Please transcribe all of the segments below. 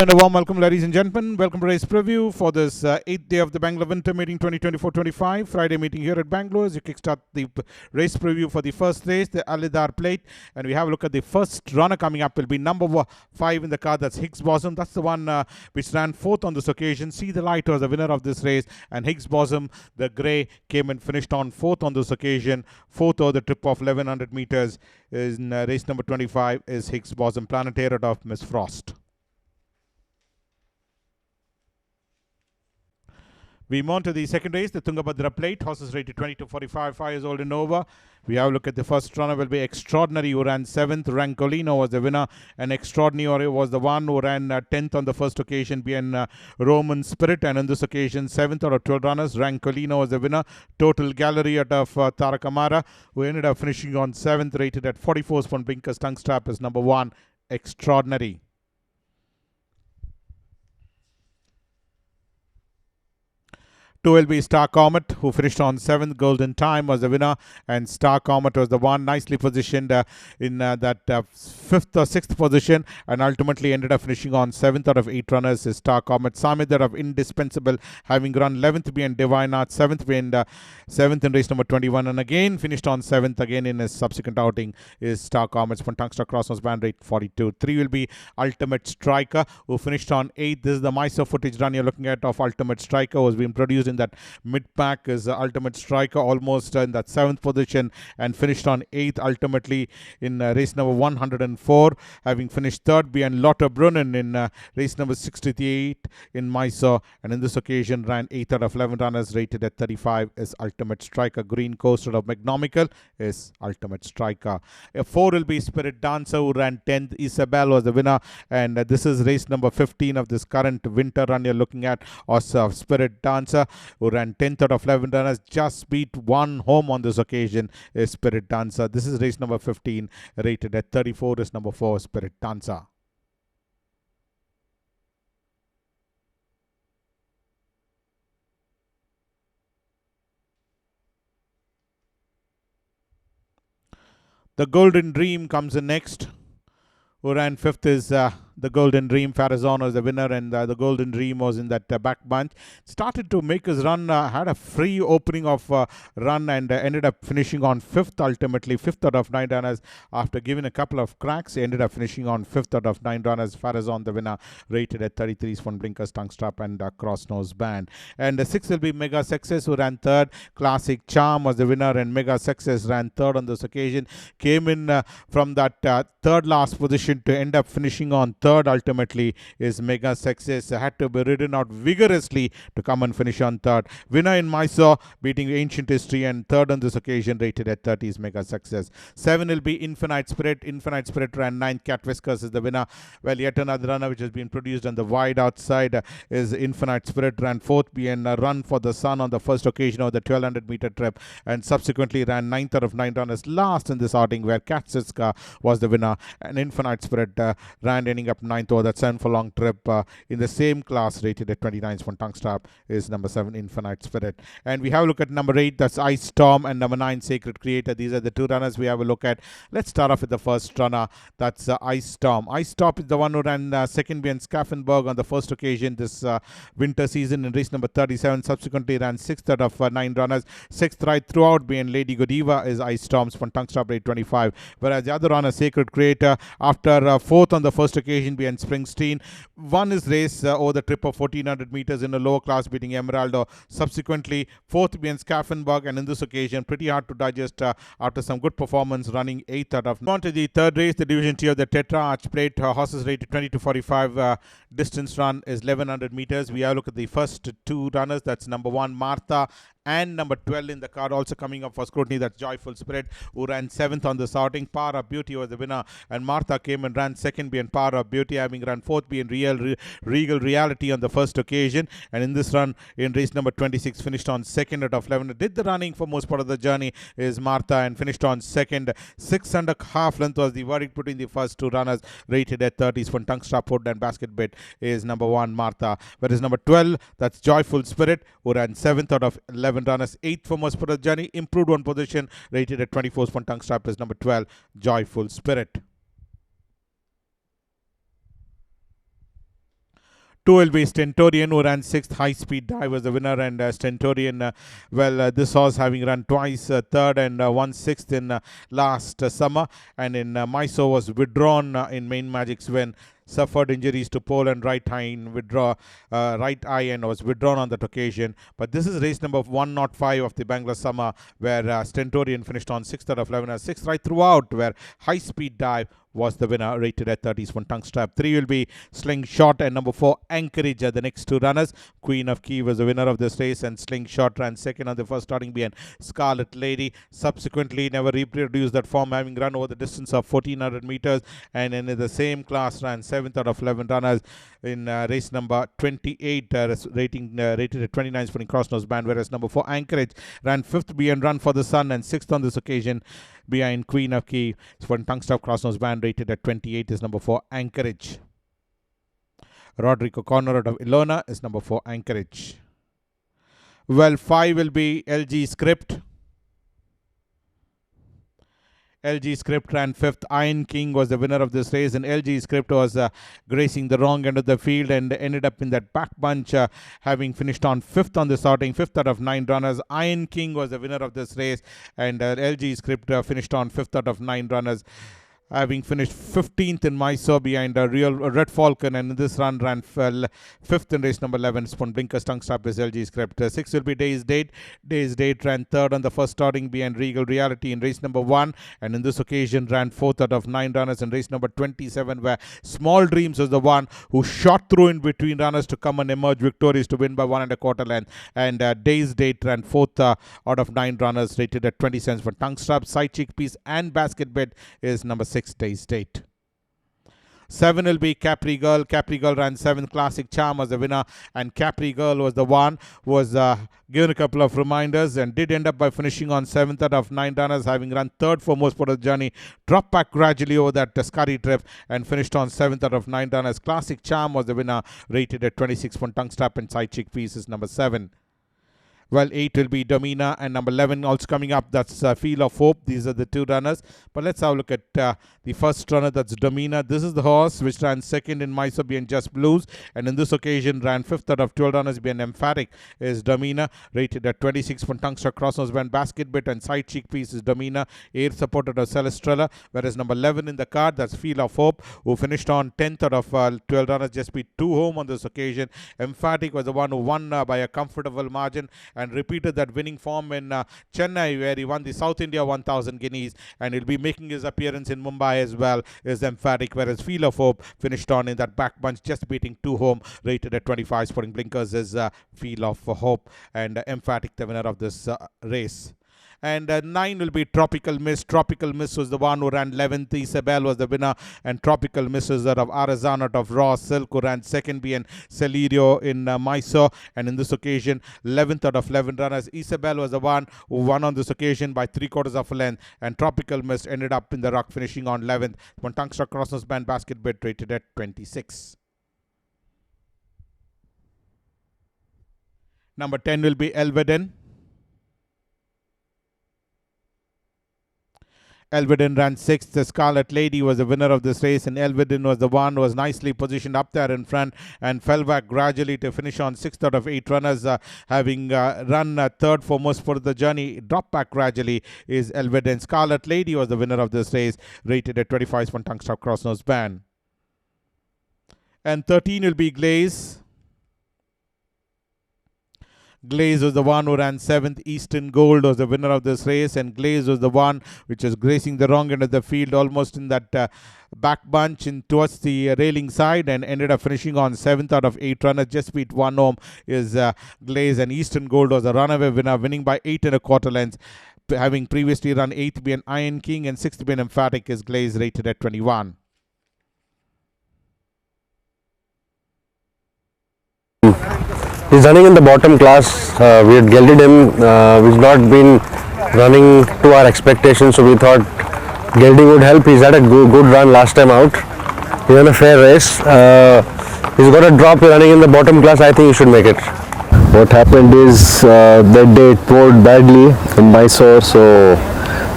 And a warm welcome, ladies and gentlemen. Welcome to race preview for this 8th day of the Bangalore Winter Meeting 2024-25. Friday meeting here at Bangalore as you kickstart the race preview for the first race, the Alydar Plate. And we have a look at the first runner coming up. Will be number 5 in the car. That's Higgs Bosom. That's the one which ran 4th on this occasion. See the Light was the winner of this race. And Higgs Bosom, the grey, came and finished on 4th on this occasion. 4th over the trip of 1100 meters in race number 25 is Higgs Bosom, Planetariat of Miss Frost. We move on to the second race, the Tungabhadra Plate. Horses rated 20 to 45, 5 years old and over. We have a look at the first runner will be Extraordinary, who ran 7th. Rancolino was the winner, and Extraordinary was the one who ran 10th on the first occasion, being Roman Spirit. And on this occasion, 7th out of 12 runners. Rancolino was the winner. Total Gallery out of Tarakamara, who ended up finishing on 7th, rated at 44 from Binker's Tongue Strap, is number 1, Extraordinary. 2 will be Star Comet, who finished on 7th. Golden Time was the winner, and Star Comet was the one nicely positioned in that 5th or 6th position, and ultimately ended up finishing on 7th out of 8 runners is Star Comet. Samidar of Indispensable, having run 11th behind Div-I, 7th behind 7th in race number 21, and again finished on 7th again in his subsequent outing is Star Comet. Tungster Crossnose band rate 42. 3 will be Ultimate Striker, who finished on 8th. This is the Mysore footage run you're looking at of Ultimate Striker, who has been produced in that mid-pack is Ultimate Striker, almost in that 7th position, and finished on 8th ultimately in race number 104, having finished 3rd behind Lotte Brunnen in race number 68 in Mysore, and in this occasion ran 8th out of 11 runners, rated at 35 is Ultimate Striker. Green Coaster of Megnomical is Ultimate Striker. 4 will be Spirit Dancer, who ran 10th. Isabel was the winner, and this is race number 15 of this current winter run you're looking at, or Spirit Dancer, who ran 10th out of 11 runners, just beat one home on this occasion is Spirit Dancer. This is race number 15, rated at 34 is number 4, Spirit Dancer. The Golden Dream comes in next, who ran 5th is the Golden Dream. Farazon was the winner, and the Golden Dream was in that back bunch. Started to make his run, had a free opening of run, and ended up finishing on 5th ultimately. 5th out of 9 runners after giving a couple of cracks. He ended up finishing on 5th out of 9 runners. Farazon the winner, rated at 33 from Blinkers, Tongue Strap, and Cross Nose Band. And 6 will be Mega Success, who ran 3rd. Classic Charm was the winner, and Mega Success ran 3rd on this occasion. Came in from that 3rd last position to end up finishing on 3rd ultimately is Mega Success. Had to be ridden out vigorously to come and finish on 3rd. Winner in Mysore, beating Ancient History, and 3rd on this occasion, rated at 30 is Mega Success. 7 will be Infinite Spirit. Infinite Spirit ran 9th. Cat Whiskers is the winner. Well, yet another runner which has been produced on the wide outside is Infinite Spirit. Ran 4th being a Run for the Sun on the first occasion of the 1200 meter trip, and subsequently ran 9th out of 9 runners last in this outing, where Cat Whiskers was the winner, and Infinite Spirit ran ending up 9th over that 7 furlong trip in the same class, rated at 29 from Tongue Strap is number 7, Infinite Spirit. And we have a look at number 8, that's Ice Storm, and number 9, Sacred Creator. These are the 2 runners we have a look at. Let's start off with the first runner, that's Ice Storm. Ice Storm is the one who ran 2nd behind Schaffenberg on the first occasion this winter season in race number 37. Subsequently ran 6th out of 9 runners. 6th right throughout behind Lady Godiva is Ice Storms from Tongue Strap, rate 25. Whereas the other runner, Sacred Creator, after 4th on the first occasion behind Springsteen, won his race over the trip of 1400 meters in a lower class, beating Emeraldo. Subsequently 4th behind Schaffenberg, and in this occasion pretty hard to digest after some good performance, running 8th out of 9. On to the third race, the Div-II of the Tetrarch Plate. Horses rated 20 to 45. Distance run is 1100 meters. We have a look at the first 2 runners. That's number 1, Martha, and number 12 in the card, also coming up for scrutiny, that's Joyful Spirit, who ran 7th on this outing. Power of Beauty was the winner, and Martha came and ran 2nd behind Power of Beauty, having run 4th behind Regal Reality on the first occasion. And in this run, in race number 26, finished on 2nd out of 11. Did the running for most part of the journey is Martha, and finished on 2nd. 6.5 length was the verdict between the first 2 runners, rated at 30s from Tongue Strap, Hood, and Basket Bit is number 1, Martha. Whereas number 12, that's Joyful Spirit, who ran 7th out of 11 runners, 8th for most part of the journey, improved 1 position, rated at 24 from Tongue Strap is number 12, Joyful Spirit. 2 will be Stentorian, who ran 6th. High Speed Dive was the winner, and Stentorian, this horse having run twice 3rd and won 6th in last summer, and in Mysore was withdrawn in Main Magic's win. Suffered injuries to pole and right eye and was withdrawn on that occasion. But this is race number 105 of the Bangalore summer, where Stentorian finished on 6th out of 11 as 6th right throughout, where High Speed Dive was the winner, rated at 30s tongue strap. 3 will be Slingshot, and number 4 Anchorage are the next two runners. Queen of Key was the winner of this race, and Slingshot ran second on the first starting behind Scarlet Lady. Subsequently never reproduced that form, having run over the distance of 1400 meters, and in the same class ran 7th out of 11 runners in race number 28, rated at 29 for Cross-Nose Band, whereas number 4 Anchorage ran 5th behind Run for the Sun and 6th on this occasion behind Queen of Key. For tongue stuff, Cross-Nose Band rated at 28 is number 4 Anchorage. Rodrigo Corner out of Ilona is number 4 Anchorage. Well, 5 will be LG Script. LG Script ran 5th. Iron King was the winner of this race, and LG Script was gracing the wrong end of the field and ended up in that back bunch, having finished on 5th on the starting, 5th out of 9 runners. Iron King was the winner of this race, and LG Script finished on 5th out of 9 runners, having finished 15th in Mysore behind Real Red Falcon, and in this run ran 5th in race number 11. Spun Blinkers Tongue Strap is LG Script. 6 will be Day's Date. Day's Date ran 3rd on the first starting behind Regal Reality in race number 1, and in this occasion ran 4th out of 9 runners in race number 27, where Small Dreams was the one who shot through in between runners to come and emerge victorious to win by 1 1/4 length, and Day's Date ran 4th out of 9 runners, rated at 20 cents for tongue strap. Side chickpeas and basket bet is number 6 Day's Date. 7 will be Capri Girl. Capri Girl ran 7th. Classic Charm was the winner, and Capri Girl was the one who was given a couple of reminders and did end up by finishing on 7th out of 9 runners, having run 3rd for most part of the journey. Dropped back gradually over that scurry trip and finished on 7th out of 9 runners. Classic Charm was the winner, rated at 26 for tongue strap, and side chickpeas is number 7. Well, 8 will be Domina, and number 11 also coming up. That's Feel of Hope. These are the two runners. But let's have a look at the first runner. That's Domina. This is the horse which ran 2nd in Mysore behind Just Blues, and in this occasion ran 5th out of 12 runners behind Emphatic is Domina, rated at 26 for Tungster. Cross-Nose Band basket bit and side cheek piece is Domina. Air supported of Celestrella, whereas number 11 in the card, that's Feel of Hope, who finished on 10th out of 12 runners, just beat 2 home on this occasion. Emphatic was the one who won by a comfortable margin and repeated that winning form in Chennai, where he won the South India 1000 guineas, and he'll be making his appearance in Mumbai as well, is Emphatic, whereas Feel of Hope finished on in that back bunch, just beating 2 home, rated at 25. Sporting Blinkers is Feel of Hope, and Emphatic the winner of this race. And 9 will be Tropical Mist. Tropical Mist was the one who ran 11th. Isabel was the winner, and Tropical Mist is out of Arazan, out of Raw Silk, who ran 2nd behind Celirio in Mysore, and in this occasion 11th out of 11 runners. Isabel was the one who won on this occasion by 3/4 of a length, and Tropical Mist ended up in the ruck, finishing on 11th. One Tungster Cross-Nose Band basket bet rated at 26. Number 10 will be Elvedin. Elvedin ran 6th. The Scarlet Lady was the winner of this race, and Elvedin was the one who was nicely positioned up there in front and fell back gradually to finish on 6th out of 8 runners, having run 3rd for most part of the journey. Dropped back gradually is Elvedin. Scarlet Lady was the winner of this race, rated at 25 for Tungster Cross-Nose Band. And 13 will be Glaze. Glaze was the one who ran 7th. Eastern Gold was the winner of this race, and Glaze was the one which was gracing the wrong end of the field, almost in that back bunch in towards the railing side, and ended up finishing on 7th out of 8 runners, just beat 1 home is Glaze. And Eastern Gold was a runaway winner, winning by 8 1/4 lengths, having previously run 8th behind Iron King and 6th behind Emphatic is Glaze, rated at 21. He's running in the bottom class. We had gelded him. We've not been running to our expectations, so we thought gelding would help. He's had a good run last time out. He won a fair race. He's got a drop running in the bottom class. I think he should make it. What happened is that day it poured badly in Mysore, so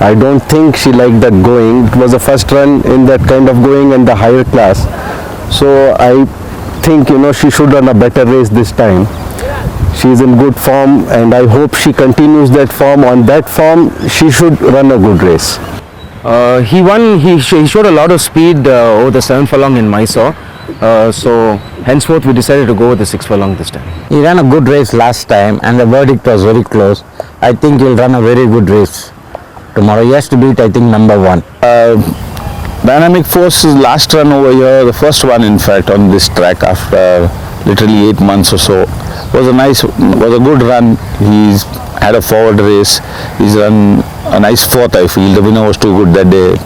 I don't think she liked that going. It was the first run in that kind of going and the higher class. So I think she should run a better race this time. She is in good form, and I hope she continues that form. On that form, she should run a good race. He won. He showed a lot of speed over the 7 furlong in Mysore. So henceforth we decided to go with the 6 furlong this time. He ran a good race last time, and the verdict was very close. I think he'll run a very good race tomorrow. He has to beat, I think, number 1. Dynamic Force's last run over here, the first one in fact on this track after literally 8 months or so, was a good run. He's had a forward race. He's run a nice 4th, I feel. The winner was too good that day,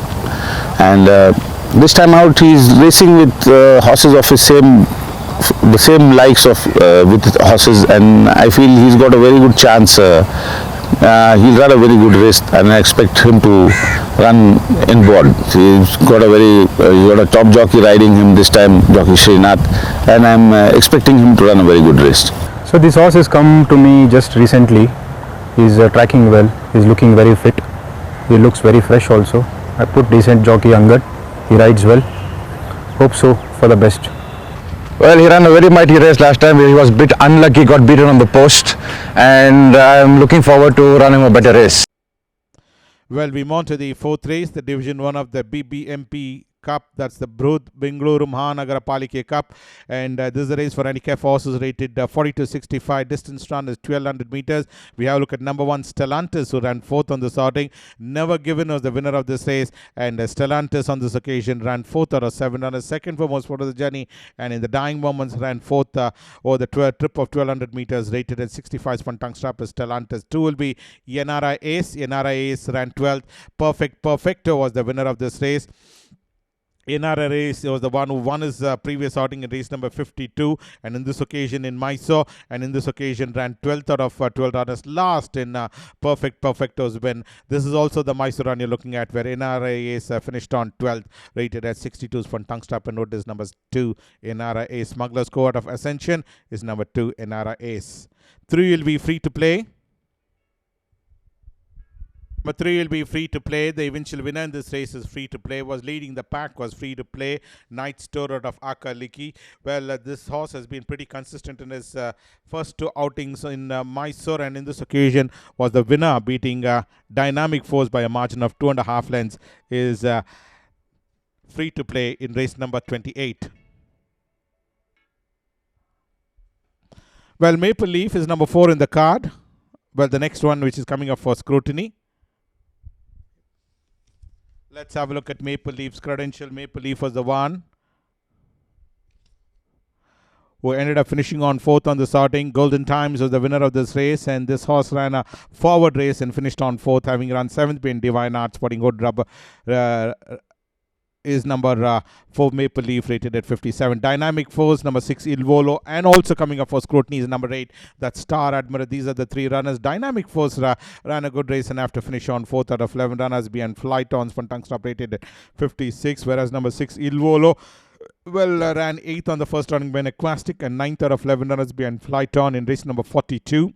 and this time out he's racing with horses of the same likes of with horses, and I feel he's got a very good chance. He'll run a very good race, and I expect him to run in board. He's got a top jockey riding him this time, jockey Srinath, and I'm expecting him to run a very good race. So this horse has come to me just recently. He's tracking well. He's looking very fit. He looks very fresh also. I put decent jockey Angad. He rides well. Hope so for the best. Well, he ran a very mighty race last time. He was a bit unlucky, got beaten on the post, and I'm looking forward to running a better race. Well, we move on to the 4th race, the Division 1 of the BBMP Cup. That's the Bangalore Mahanagara Palike Cup, and this is the race for handicap horses rated 40 to 65. Distance run is 1200 meters. We have a look at number 1 Stellantis, who ran 4th on the sorting. Never Given was the winner of this race, and Stellantis on this occasion ran 4th out of 7 runners, second for most part of the journey, and in the dying moments ran 4th over the trip of 1200 meters, rated at 65 spun tongue strap is Stellantis. 2 will be Yenara Ace. Yenara Ace ran 12th. Perfecto was the winner of this race. Yenara Ace was the one who won his previous outing in race number 52, and in this occasion in Mysore, and in this occasion ran 12th out of 12 runners, last in Perfecto's win. This is also the Mysore run you're looking at, where Yenara Ace finished on 12th, rated at 62 spun tongue strap, and note is number 2 Yenara Ace. Smuggler's Court of Ascension is number 2 Yenara Ace. 3 will be free to play. Number 3 will be free to play. The eventual winner in this race is free to play. Was leading the pack, was free to play. Night Store out of Akaliki. Well, this horse has been pretty consistent in his first 2 outings in Mysore, and in this occasion was the winner, beating Dynamic Force by a margin of 2.5 lengths. Is free to play in race number 28. Well, Maple Leaf is number 4 in the card. Well, the next one, which is coming up for scrutiny. Let's have a look at Maple Leaf's credential. Maple Leaf was the one who ended up finishing on 4th on the sorting. Golden Times was the winner of this race, and this horse ran a forward race and finished on 4th, having run 7th being Divine Art. Sporting Good Rubber is number 4 Maple Leaf, rated at 57. Dynamic Force, number 6 Il Volo, and also coming up for scrutiny is number 8, that's Star Admiral. These are the 3 runners. Dynamic Force ran a good race and after finish on 4th out of 11 runners behind Flight On, Spun Tongue Stop, rated at 56, whereas number 6 Il Volo ran 8th on the first running by Aquastic and 9th out of 11 runners behind Flight On in race number 42.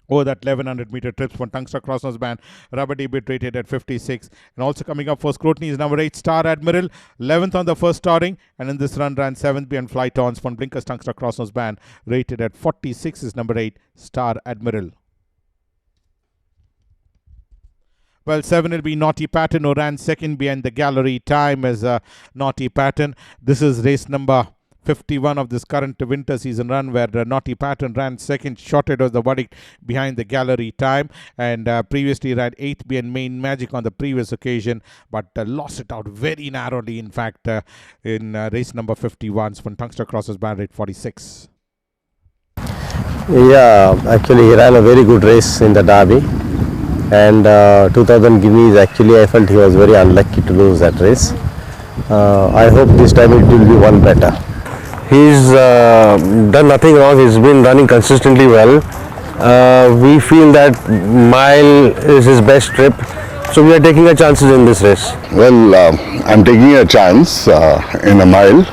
Over that 1100 meter trips for Tungsta Crossnose Band, Rubber Debit rated at 56. And also coming up for scrutiny is number 8 Star Admiral, 11th on the first starting, and in this run ran 7th behind Flight On, Spun Blinkers Tungsta Crossnose Band, rated at 46 is number 8 Star Admiral. Well, 7 will be Naughty Pattern, who ran second behind the gallery time as Naughty Pattern. This is race number 51 of this current winter season run, where Naughty Pattern ran second, shorted was the verdict behind the gallery time, and previously ran 8th behind Main Magic on the previous occasion, but lost it out very narrowly, in fact, in race number 51 when Tungsta crosses band rate 46. Yeah, actually he ran a very good race in the Derby, and 2000 Guineas, actually I felt he was very unlucky to lose that race. I hope this time it will be one better. He's done nothing wrong. He's been running consistently well. We feel that mile is his best trip, so we are taking our chances in this race. Well, I'm taking a chance in a mile.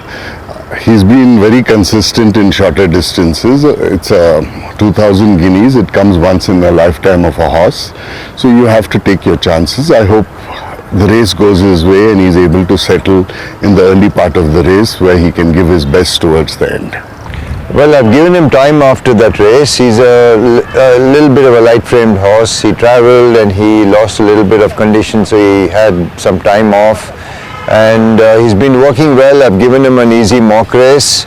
He's been very consistent in shorter distances. It's 2000 Guineas. It comes once in a lifetime of a horse, so you have to take your chances. I hope the race goes his way and he's able to settle in the early part of the race where he can give his best towards the end. Well, I've given him time after that race. He's a little bit of a light-framed horse. He travelled and he lost a little bit of condition, so he had some time off. And he's been working well. I've given him an easy mock race,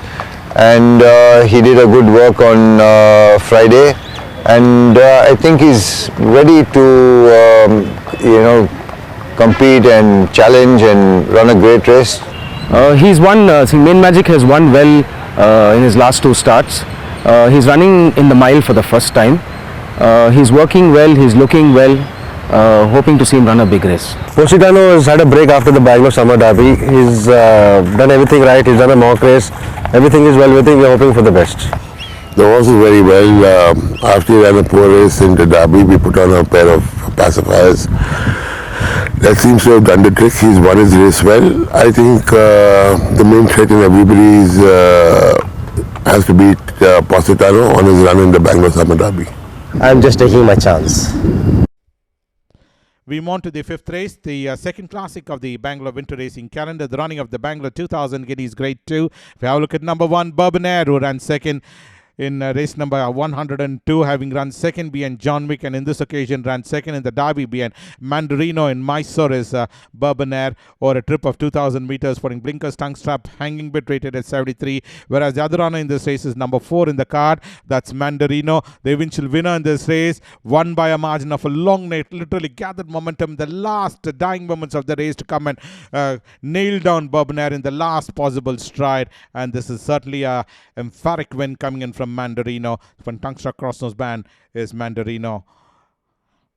and he did a good work on Friday. And I think he's ready to, compete and challenge and run a great race. He's won, Main Magic has won well in his last 2 starts. He's running in the mile for the first time. He's working well, he's looking well, hoping to see him run a big race. Positano has had a break after the Bangalore Summer Derby. He's done everything right, he's done a mock race. Everything is well with him, we're hoping for the best. The horse is very well. After he ran a poor race in the Derby, we put on a pair of pacifiers. That seems to have done the trick. He's won his race well. I think the main threat in everybody's has to beat Positano on his run in the Bangalore Summer Derby. I'm just taking my chance. We move on to the 5th race, the second classic of the Bangalore winter racing calendar, the running of the Bangalore 2000 Guineas Grade-II. If you have a look at number 1, Bourbon who ran second in race number 102, having run second behind John Wick, and in this occasion ran second in the Derby behind Mandarino in Mysore is Bourbon over a trip of 2,000 meters, putting blinkers, tongue strap, hanging bit rated at 73, whereas the other runner in this race is number 4 in the card, that's Mandarino. The eventual winner in this race, won by a margin of a long night, literally gathered momentum in the last dying moments of the race to come and nail down Bourbon in the last possible stride, and this is certainly a emphatic win coming in from Mandarino. From tongue struck crossnose band is Mandarino.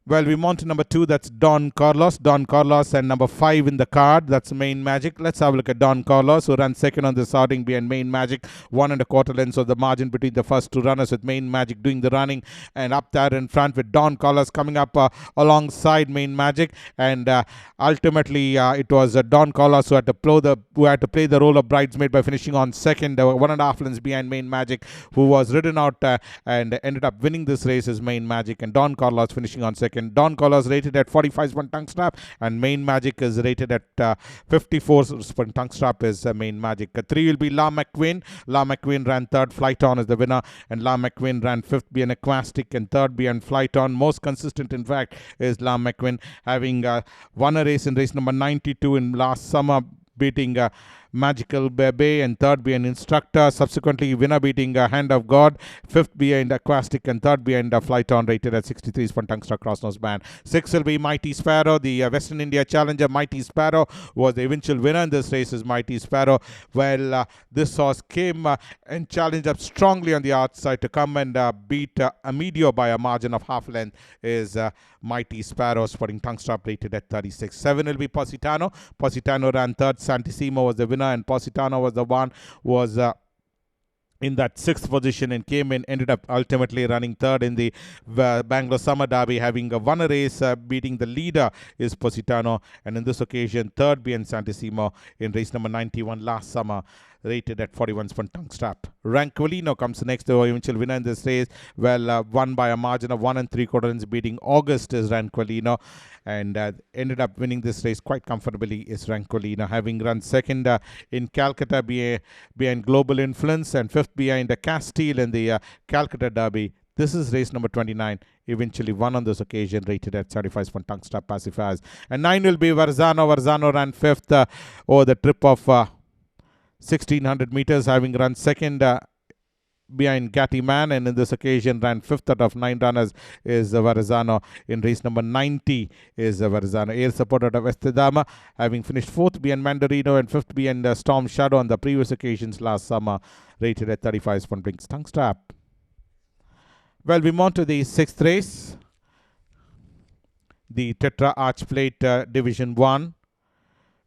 Well, we move on to number 2, that's Don Carlos. Don Carlos, and number 5 in the card, that's Main Magic. Let's have a look at Don Carlos, who ran second on the starting behind Main Magic. 1 1/4 lengths of the margin between the first 2 runners, with Main Magic doing the running, and up there in front with Don Carlos coming up alongside Main Magic. And ultimately, it was Don Carlos who had to play the role of bridesmaid by finishing on second, 1 1/2 lengths behind Main Magic, who was ridden out and ended up winning this race as Main Magic, and Don Carlos finishing on second. Don Carlos rated at 45 sprint tongue strap, and Main Magic is rated at 54 sprint tongue strap is Main Magic. 3 will be La McQueen. La McQueen ran 3rd, Flight On is the winner, and La McQueen ran 5th behind Aquastic and 3rd behind Flight On. Most consistent, in fact, is La McQueen, having won a race in race number 92 in last summer, beating Magical Bebe, and 3rd behind Instructor. Subsequently, winner beating Hand of God, 5th behind Aquastic, and 3rd behind Flight On, rated at 63 sprint tongue struck crossnose band. 6 will be Mighty Sparrow, the Western India challenger. Mighty Sparrow was the eventual winner in this race, is Mighty Sparrow. Well, this horse came and challenged up strongly on the outside to come and beat Amedio by a margin of half length is Mighty Sparrow, sporting tongue strap, rated at 36. 7 will be Positano. Positano ran 3rd. Santissimo was the winner, and Positano was the one who was in that 6th position and came in, ended up ultimately running 3rd in the Bangalore Summer Derby, having won a race, beating the leader is Positano, and in this occasion 3rd behind Santissimo in race number 91 last summer, rated at 41 sprint tongue strap. Ranquilino comes next, the eventual winner in this race. Well, won by a margin of 1 3/4 lengths, beating August is Ranquilino, and ended up winning this race quite comfortably is Ranquilino, having run 2nd in Calcutta behind Global Influence, and 5th behind Castile in the Calcutta Derby. This is race number 29, eventually won on this occasion, rated at 75 sprint tongue strap pacifiers. And 9 will be Varzano. Varzano ran 5th over the trip of 1600 meters, having run 2nd behind Gatti Man, and in this occasion ran 5th out of 9 runners is Varzano. In race number 90 is Varzano. Air support out of Estedama, having finished 4th behind Mandarino and 5th behind Storm Shadow on the previous occasions last summer, rated at 35 sprint tongue strap. Well, we move on to the 6th race, the Tetrarch Plate Division 1.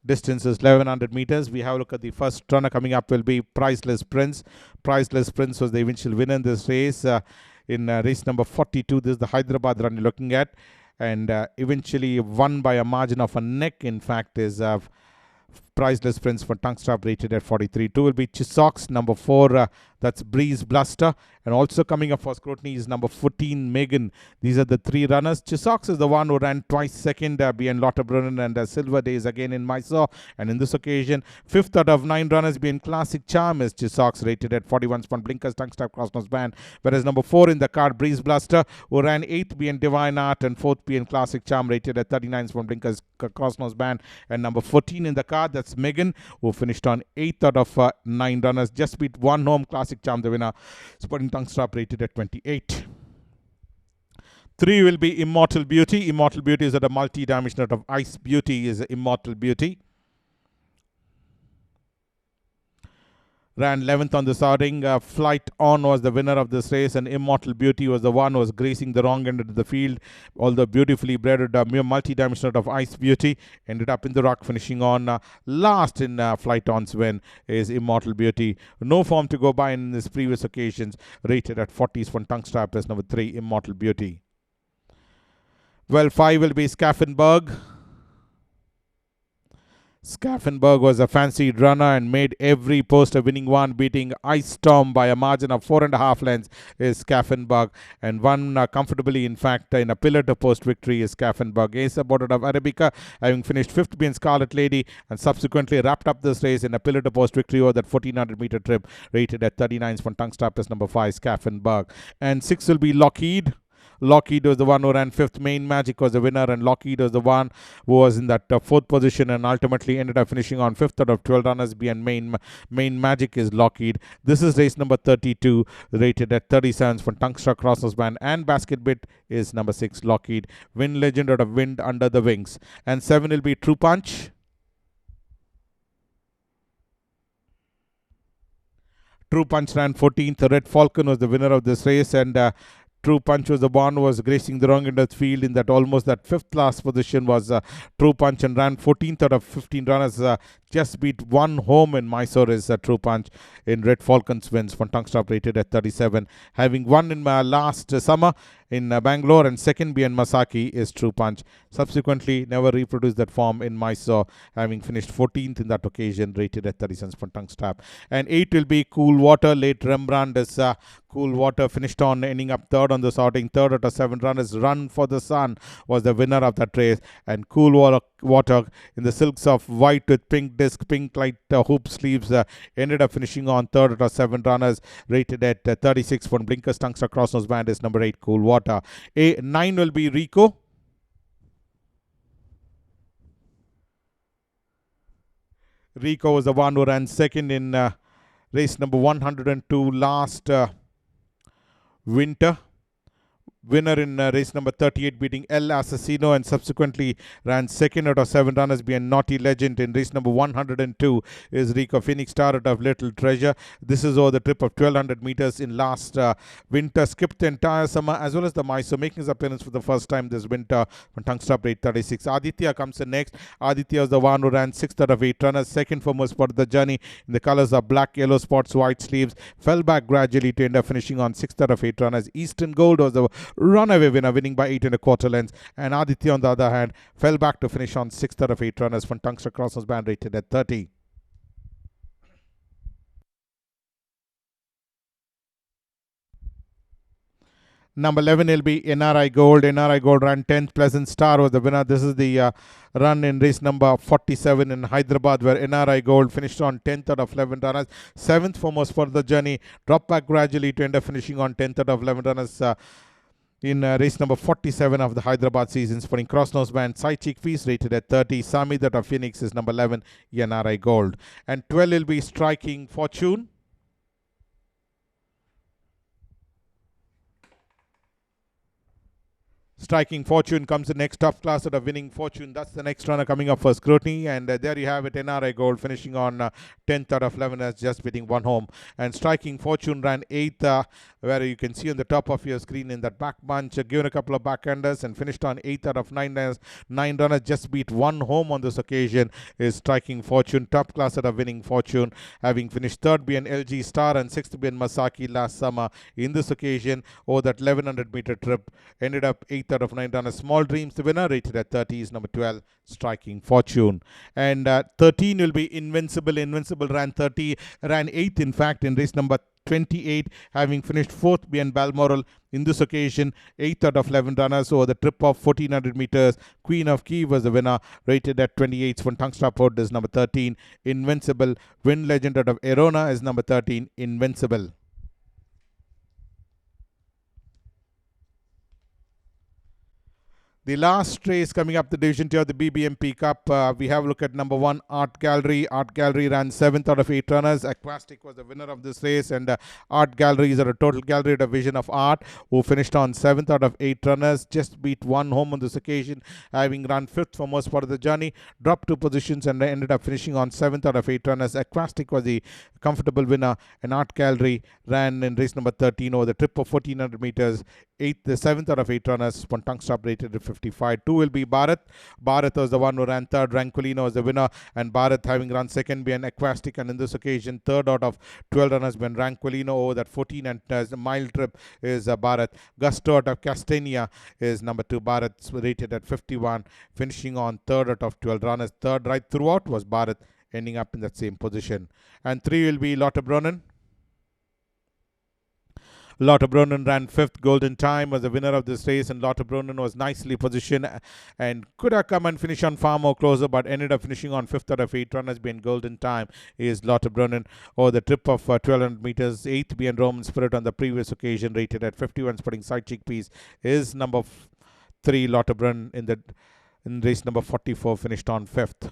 Distance is 1100 meters. We have a look at the first runner coming up will be Priceless Prince. Priceless Prince was the eventual winner in this race in race number 42. This is the Hyderabad run you're looking at, and eventually won by a margin of a neck. In fact, is Priceless Prince for tongue strap rated at 43. 2 will be Chisocks. Number 4, that's Breeze Bluster. And also coming up for scrutiny is number 14, Megan. These are the 3 runners. Chisocks is the one who ran twice second behind Lotta Brunnen and Silver Days again in Mysore. And in this occasion, 5th out of 9 runners being Classic Charm is Chisocks rated at 41 spun blinkers, tongue strap, cross nose band. Whereas number 4 in the card, Breeze Bluster, who ran 8th being Divine Art and 4th being Classic Charm rated at 39 spun blinkers, cross nose band. And number 14 in the card, that's Megan, who finished on 8th out of 9 runners. Just beat 1 home, Classic Charm, the winner. Spotting tongue strap rated at 28. 3 will be Immortal Beauty. Immortal Beauty is at a multi-dimensional of Ice Beauty is Immortal Beauty. Ran 11th on the starting. Flight On was the winner of this race, and Immortal Beauty was the one who was gracing the wrong end of the field. Although beautifully bred, multi-dimensional of Ice Beauty ended up in the rock, finishing on last in Flight On's win is Immortal Beauty. No form to go by in his previous occasions. Rated at 40s for tongue strap is number 3, Immortal Beauty. Well, 5 will be Scaffenberg. Scaffenberg was a fancied runner and made every post a winning one, beating Ice Storm by a margin of 4.5 lengths is Scaffenberg, and won comfortably, in fact, in a pillar to post victory is Scaffenberg. Ace Aborted of Arabica, having finished 5th being Scarlet Lady, and subsequently wrapped up this race in a pillar to post victory over that 1400 meter trip, rated at 39 for tongue strap is number 5, Scaffenberg. And 6 will be Lockheed. Lockheed was the one who ran 5th. Main Magic was the winner, and Lockheed was the one who was in that 4th position and ultimately ended up finishing on 5th out of 12 runners behind Main Magic is Lockheed. This is race number 32, rated at 37 for tongue strap, cross nose band and basket bit is number 6, Lockheed. Wind Legend out of Wind Under the Wings. And 7 will be True Punch. True Punch ran 14th. Red Falcon was the winner of this race, and True Punch was the one who was gracing the wrong end of the field in that almost that 5th last position was True Punch, and ran 14th out of 15 runners. Just beat 1 home in Mysore is True Punch in Red Falcon's wins for tongue strap rated at 37. Having won in last summer in Bangalore and 2nd behind Masaki is True Punch. Subsequently never reproduced that form in Mysore, having finished 14th in that occasion, rated at 30 cents for tongue strap. And 8 will be Cool Water. Late Rembrandt is Cool Water finished on ending up 3rd on the sorting. 3rd out of 7 runners. Run for the Sun was the winner of that race, and Cool Water in the silks of white with pink disc, pink light hoop sleeves, ended up finishing on 3rd out of 7 runners, rated at 36 for blinkers, tongue strap, cross nose band is number 8, Cool Water. 9 will be Rico. Rico was the one who ran 2nd in race number 102 last winter. Winner in race number 38, beating El Assassino, and subsequently ran 2nd out of 7 runners behind Naughty Legend. In race number 102 is Rico. Phoenix Star out of Little Treasure. This is over the trip of 1200 meters in last winter. Skipped the entire summer as well as the Mysore, making his appearance for the first time this winter on tongue strap rate 36. Aditya comes in next. Aditya was the one who ran 6th out of 8 runners. Second for most part of the journey in the colors of black, yellow spots, white sleeves. Fell back gradually to end up finishing on 6th out of 8 runners. Eastern Gold was the runaway winner, winning by 8.25 lengths, and Aditya on the other hand fell back to finish on 6th out of 8 runners from tongue strap, cross nose band rated at 30. Number 11 will be NRI Gold. NRI Gold ran 10th. Pleasant Star was the winner. This is the run in race number 47 in Hyderabad, where NRI Gold finished on 10th out of 11 runners. 7th for most for the journey. Dropped back gradually to end up finishing on 10th out of 11 runners. In race number 47 of the Hyderabad season, sporting cross nose band, side cheek piece rated at 30. Sami that of Phoenix is number 11, NRI Gold. And 12 will be Striking Fortune. Striking Fortune comes in next. Top class out of Winning Fortune. That's the next runner coming up for scrutiny. And there you have it, NRI Gold finishing on 10th out of 11 as just beating 1 home. And Striking Fortune ran 8th, where you can see on the top of your screen in that back bunch, given a couple of backhanders and finished on 8th out of 9 runners. 9 runners, just beat 1 home on this occasion is Striking Fortune. Top class out of Winning Fortune, having finished 3rd being LG Star and 6th being Masaki last summer. In this occasion, over that 1100 meter trip, ended up 8th out out of 9 runners. Small Dreams, the winner, rated at 30, is number 12, Striking Fortune. And 13 will be Invincible. Invincible ran 30, ran 8th in fact in race number 28, having finished 4th behind Balmoral. In this occasion, 8th out of 11 runners over the trip of 1400 meters. Queen of Kiev was the winner, rated at 28. Von Tungstaport is number 13, Invincible. Wind Legend out of Erona is number 13, Invincible. The last race coming up the Division 2 of the BBMP Cup, we have a look at number 1, Art Gallery. Art Gallery ran 7th out of 8 runners. Aquastic was the winner of this race, and Art Gallery is a total gallery division of Art, who finished on 7th out of 8 runners. Just beat one home on this occasion, having run 5th for most part of the journey. Dropped 2 positions and ended up finishing on 7th out of 8 runners. Aquastic was the comfortable winner, and Art Gallery ran in race number 13 over the trip of 1400 meters. 7th out of 8 runners. One tongue stop rated at 55. 2 will be Bharat. Bharat was the one who ran 3rd. Rancolino was the winner, and Bharat having run 2nd behind Aquastic, and in this occasion 3rd out of 12 runners when Rancolino over that 14 and mile trip is Bharat. Gusto out of Castania is number 2. Bharat rated at 51, finishing on 3rd out of 12 runners. 3rd right throughout was Bharat, ending up in that same position. And 3 will be Lotte Bronnen. Lotte Bronnen ran 5th. Golden Time was the winner of this race, and Lotte Bronnen was nicely positioned and could have come and finish on far more closer, but ended up finishing on 5th out of 8 runners being Golden Time is Lotte Bronnen over the trip of 1200 meters. 8th being Roman Spirit on the previous occasion, rated at 51. Spotting side chickpeas is number 3, Lotte Bronnen in race number 44, finished on 5th.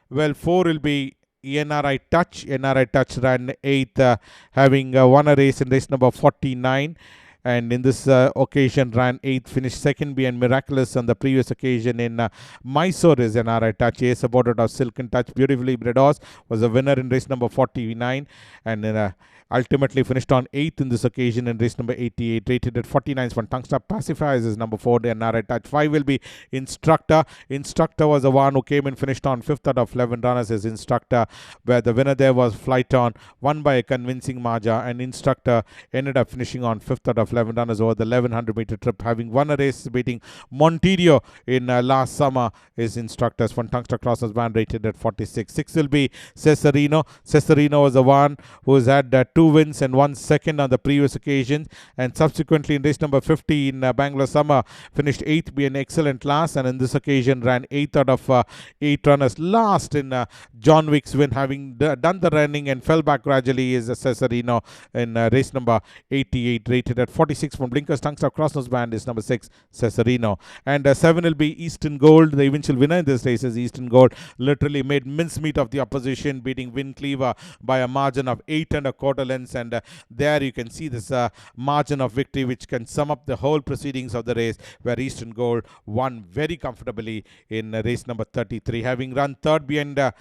Well, 4 will be NRI Touch. NRI Touch ran 8th, having won a race in race number 49, and in this occasion ran 8th, finished 2nd behind Miraculous on the previous occasion. In Mysore is NRI Touch. A supported of Silken Touch, beautifully bred horse, was a winner in race number 49, and ultimately finished on 8th in this occasion in race number 88, rated at 49. One Tungstap Pacifiers is number 4, NRI Touch. 5 will be Instructor. Instructor was the one who came and finished on 5th out of 11 runners as Instructor, where the winner there was Flight On, won by a convincing margin, and Instructor ended up finishing on 5th out of 11 runners over the 1100 meter trip, having won a race beating Monterio in last summer is Instructors. One Tungstap Crosses band, rated at 46. 6 will be Cesarino. Cesarino was the one who has had 2 wins and 1 second on the previous occasion, and subsequently in race number 50 in Bangalore Summer finished 8th, be an excellent last, and in this occasion ran 8th out of 8 runners. Last in John Wick's win, having done the running and fell back gradually, is Cesarino in race number 88, rated at 46. From Blinkers Tungstap Crossnose band is number 6, Cesarino. And 7 will be Eastern Gold. The eventual winner in this race is Eastern Gold. Literally made mincemeat of the opposition, beating Win Cleaver by a margin of 8 1/4 lengths, and there you can see this margin of victory, which can sum up the whole proceedings of the race, where Eastern Gold won very comfortably in race number 33, having run 3rd behind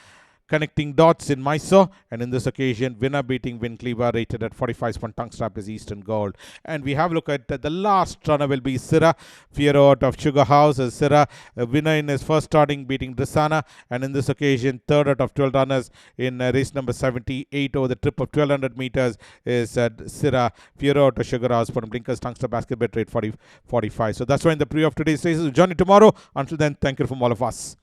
Connecting Dots in Mysore, and in this occasion winner beating Win Cleaver, rated at 45. Tongue strap is Eastern Gold. And we have a look at the last runner will be Syrah. Fiero out of Sugar House is Syrah, a winner in his first starting, beating Drisana, and in this occasion 3rd out of 12 runners in race number 78 over the trip of 1200 meters is Syrah. Fiero out of Sugar House for Blinkers Tungstap Basket Bet, rate 45. So that's why in the preview of today's races. We'll join you tomorrow. Until then, thank you from all of us.